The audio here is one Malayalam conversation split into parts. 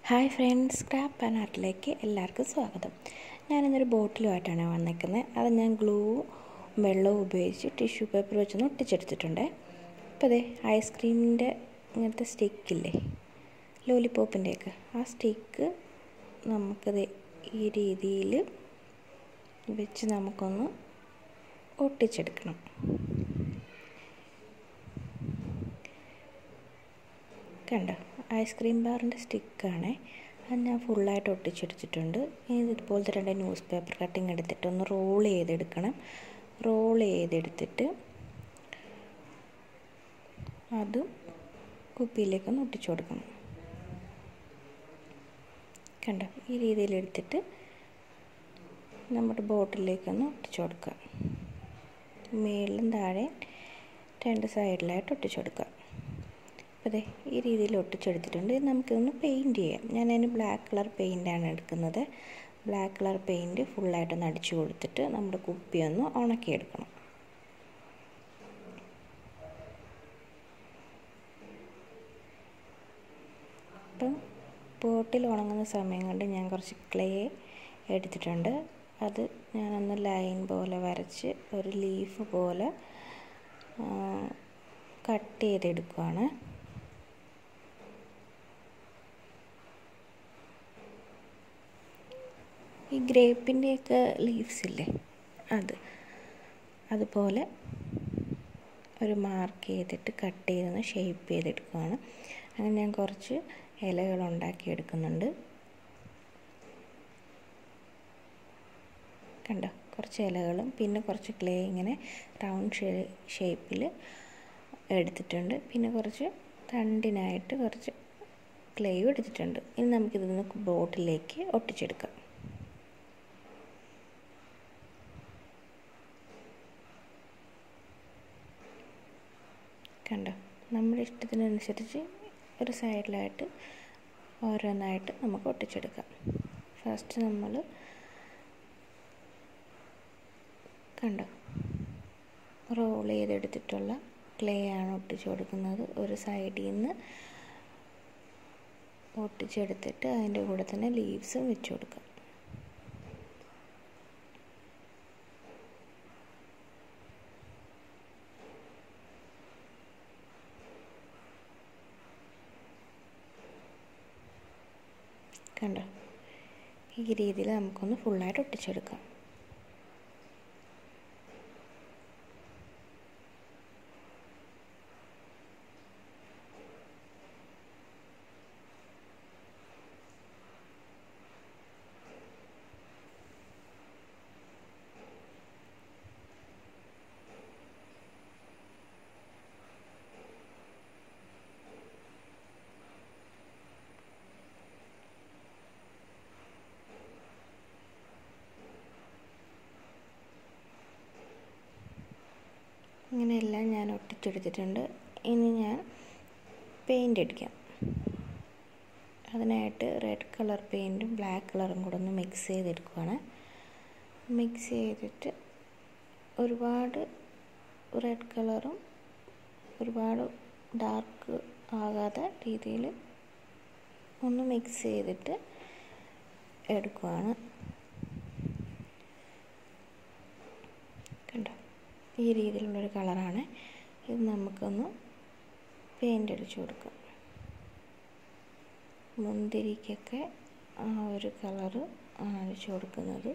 ഹായ് ഫ്രണ്ട്സ്, സ്ക്രാപ്പ് ആൻഡ് ആർട്ടിലേക്ക് എല്ലാവർക്കും സ്വാഗതം. ഞാനിന്നൊരു ബോട്ടിലുമായിട്ടാണ് വന്നിരിക്കുന്നത്. അത് ഞാൻ ഗ്ലൂവും വെള്ളവും ഉപയോഗിച്ച് ടിഷ്യൂ പേപ്പർ വെച്ചൊന്ന് ഒട്ടിച്ചെടുത്തിട്ടുണ്ട്. അപ്പോൾ അതെ ഐസ്ക്രീമിൻ്റെ ഇങ്ങനത്തെ സ്റ്റിക്കില്ലേ, ലോലിപോപ്പിൻ്റെയൊക്കെ ആ സ്റ്റിക്ക് നമുക്കത് ഈ രീതിയിൽ വെച്ച് നമുക്കൊന്ന് ഒട്ടിച്ചെടുക്കണം. കണ്ടോ, ഐസ്ക്രീം ബാറിൻ്റെ സ്റ്റിക്കാണ്. അത് ഞാൻ ഫുള്ളായിട്ട് ഒട്ടിച്ചെടുത്തിട്ടുണ്ട്. ഇനി ഇതുപോലത്തെ 2 ന്യൂസ് പേപ്പർ കട്ടിങ് എടുത്തിട്ട് ഒന്ന് റോൾ ചെയ്തെടുക്കണം. റോൾ ചെയ്തെടുത്തിട്ട് അതും കുപ്പിയിലേക്കൊന്ന് ഒട്ടിച്ചു കൊടുക്കണം. കണ്ടോ, ഈ രീതിയിൽ എടുത്തിട്ട് നമ്മുടെ ബോട്ടിലേക്കൊന്ന് ഒട്ടിച്ചു കൊടുക്കുക. മേളിലും താഴെ 2 സൈഡിലായിട്ട് ഒട്ടിച്ചു കൊടുക്കുക. അപ്പോൾ അതെ ഈ രീതിയിൽ ഒട്ടിച്ചെടുത്തിട്ടുണ്ട്. ഇത് നമുക്കിതൊന്ന് പെയിൻറ്റ് ചെയ്യാം. ഞാനതിന് ബ്ലാക്ക് കളർ പെയിൻ്റാണ് എടുക്കുന്നത്. ബ്ലാക്ക് കളർ പെയിൻറ്റ് ഫുള്ളായിട്ടൊന്ന് അടിച്ചു കൊടുത്തിട്ട് നമ്മുടെ കുപ്പിയൊന്ന് ഉണക്കിയെടുക്കണം. അപ്പം ബോട്ടിൽ ഉണങ്ങുന്ന സമയം കൊണ്ട് ഞാൻ കുറച്ച് ക്ലേ എടുത്തിട്ടുണ്ട്. അത് ഞാനൊന്ന് ലൈൻ പോലെ വരച്ച് ഒരു ലീഫ് പോലെ കട്ട് ചെയ്തെടുക്കുകയാണ്. ഈ ഗ്രേപ്പിൻ്റെയൊക്കെ ലീവ്സ് ഇല്ലേ, അതുപോലെ ഒരു മാർക്ക് ചെയ്തിട്ട് കട്ട് ചെയ്തൊന്ന് ഷേപ്പ് ചെയ്തെടുക്കുകയാണ്. അങ്ങനെ ഞാൻ കുറച്ച് ഇലകൾ ഉണ്ടാക്കിയെടുക്കുന്നുണ്ട്. കണ്ടോ, കുറച്ച് ഇലകളും പിന്നെ കുറച്ച് ക്ലേ ഇങ്ങനെ റൗണ്ട് ഷേപ്പിൽ എടുത്തിട്ടുണ്ട്. പിന്നെ കുറച്ച് തണ്ടിനായിട്ട് കുറച്ച് ക്ലേയും എടുത്തിട്ടുണ്ട്. ഇനി നമുക്കിതൊന്ന് ബോട്ടിലേക്ക് ഒട്ടിച്ചെടുക്കാം. കണ്ടോ, നമ്മുടെ ഇഷ്ടത്തിനനുസരിച്ച് ഒരു സൈഡിലായിട്ട് ഓരോന്നായിട്ട് നമുക്ക് ഒട്ടിച്ചെടുക്കാം. ഫസ്റ്റ് നമ്മൾ കണ്ടോ റോൾ ചെയ്തെടുത്തിട്ടുള്ള ക്ലേ ആണ് ഒട്ടിച്ചു കൊടുക്കുന്നത്. ഒരു സൈഡിൽ നിന്ന് ഒട്ടിച്ചെടുത്തിട്ട് അതിൻ്റെ കൂടെ തന്നെ ലീവ്സും വെച്ച് കൊടുക്കാം. കണ്ടോ, ഈ രീതിയിൽ നമുക്കൊന്ന് ഫുള്ളായിട്ട് ഒട്ടിച്ചെടുക്കാം. ഇങ്ങനെയെല്ലാം ഞാൻ ഒട്ടിച്ചെടുത്തിട്ടുണ്ട്. ഇനി ഞാൻ പെയിൻ്റ് അടിക്കാം. അതിനായിട്ട് റെഡ് കളർ പെയിൻറ്റും ബ്ലാക്ക് കളറും കൂടെ ഒന്ന് മിക്സ് ചെയ്തെടുക്കുകയാണ്. മിക്സ് ചെയ്തിട്ട് ഒരുപാട് റെഡ് കളറും ഒരുപാട് ഡാർക്ക് ആകാത്ത രീതിയിൽ ഒന്ന് മിക്സ് ചെയ്തിട്ട് എടുക്കുകയാണ്. കണ്ടോ, ഈ രീതിയിലുള്ളൊരു കളറാണ് ഇത്. നമുക്കൊന്ന് പെയിൻ്റ് അടിച്ചു കൊടുക്കാം. മുന്തിരിക്കൊക്കെ ആ ഒരു കളറ് ആണ് അടിച്ചു കൊടുക്കുന്നത്.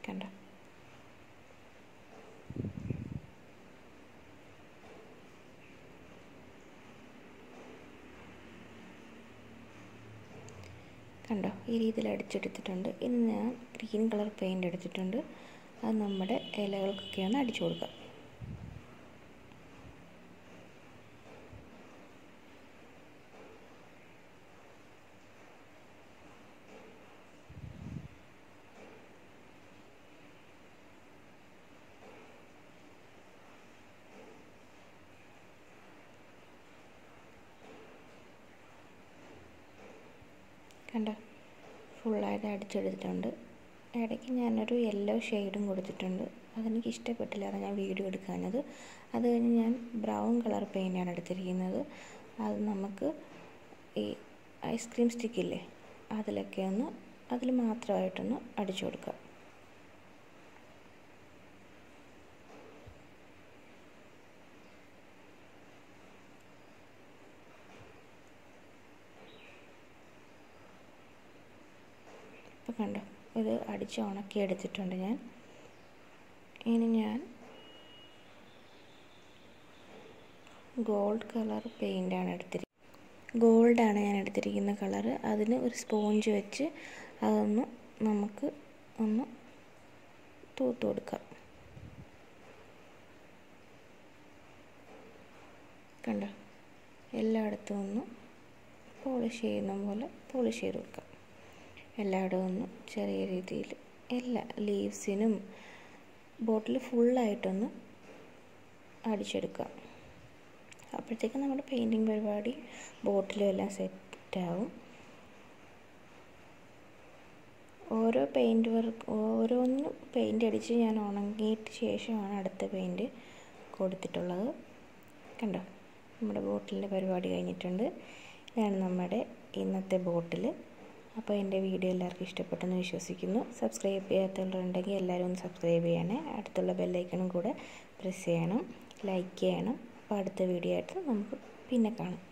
കണ്ടോ, കണ്ടോ ഈ രീതിയിൽ അടിച്ചെടുത്തിട്ടുണ്ട്. ഇനി ഞാൻ ഗ്രീൻ കളർ പെയിൻ്റ് എടുത്തിട്ടുണ്ട്. അത് നമ്മുടെ ഇലകൾക്കൊക്കെയാണ് അടിച്ചു കൊടുക്കുക. കണ്ടോ, ഫുള്ളായിട്ട് അടിച്ചെടുത്തിട്ടുണ്ട്. ഇടയ്ക്ക് ഞാനൊരു യെല്ലോ ഷെയ്ഡും കൊടുത്തിട്ടുണ്ട്. അതെനിക്ക് ഇഷ്ടപ്പെട്ടില്ല, അതാണ് ഞാൻ വീഡിയോ എടുക്കാഞ്ഞത്. അത് കഴിഞ്ഞ് ഞാൻ ബ്രൗൺ കളർ പെയിൻ്റാണ് എടുത്തിരിക്കുന്നത്. അത് നമുക്ക് ഈ ഐസ്ക്രീം സ്റ്റിക്കില്ലേ അതിലൊക്കെ അതിൽ മാത്രമായിട്ടൊന്ന് അടിച്ചു കൊടുക്കാം. ഇപ്പോൾ കണ്ടോ, ഇത് അടിച്ച് ഉണക്കി എടുത്തിട്ടുണ്ട് ഞാൻ. ഇനി ഞാൻ ഗോൾഡ് കളർ പെയിൻ്റാണ് ഗോൾഡാണ് ഞാൻ എടുത്തിരിക്കുന്ന കളറ്. അതിന് ഒരു സ്പോഞ്ച് വെച്ച് അതൊന്ന് നമുക്ക് ഒന്ന് തൂത്ത് കൊടുക്കാം. കണ്ടോ, എല്ലായിടത്തും ഒന്ന് പോളിഷ് ചെയ്യുന്ന പോലെ പോളിഷ് ചെയ്ത് കൊടുക്കാം. എല്ലായിടവും ഒന്ന് ചെറിയ രീതിയിൽ എല്ലാ ലീവ്സിനും ബോട്ടിൽ ഫുള്ളായിട്ടൊന്ന് അടിച്ചെടുക്കാം. അപ്പോഴത്തേക്കും നമ്മുടെ പെയിൻറ്റിങ് പരിപാടി ബോട്ടിലും എല്ലാം സെറ്റാവും. ഓരോന്നും പെയിൻ്റ് അടിച്ച് ഞാൻ ഉണങ്ങിയിട്ട് ശേഷമാണ് അടുത്ത പെയിൻറ്റ് കൊടുത്തിട്ടുള്ളത്. കണ്ടോ, നമ്മുടെ ബോട്ടിലിൻ്റെ പരിപാടി കഴിഞ്ഞിട്ടുണ്ട്. ഇതാണ് നമ്മുടെ ഇന്നത്തെ ബോട്ടിൽ. അപ്പോൾ എൻ്റെ വീഡിയോ എല്ലാവർക്കും ഇഷ്ടപ്പെട്ടെന്ന് വിശ്വസിക്കുന്നു. സബ്സ്ക്രൈബ് ചെയ്യാത്തവരുണ്ടെങ്കിൽ എല്ലാവരും ഒന്ന് സബ്സ്ക്രൈബ് ചെയ്യണേ. അടുത്തുള്ള ബെല്ലൈക്കണും കൂടെ പ്രസ് ചെയ്യണം, ലൈക്ക് ചെയ്യണം. അപ്പോൾ അടുത്ത വീഡിയോ ആയിട്ട് നമുക്ക് പിന്നെ കാണാം.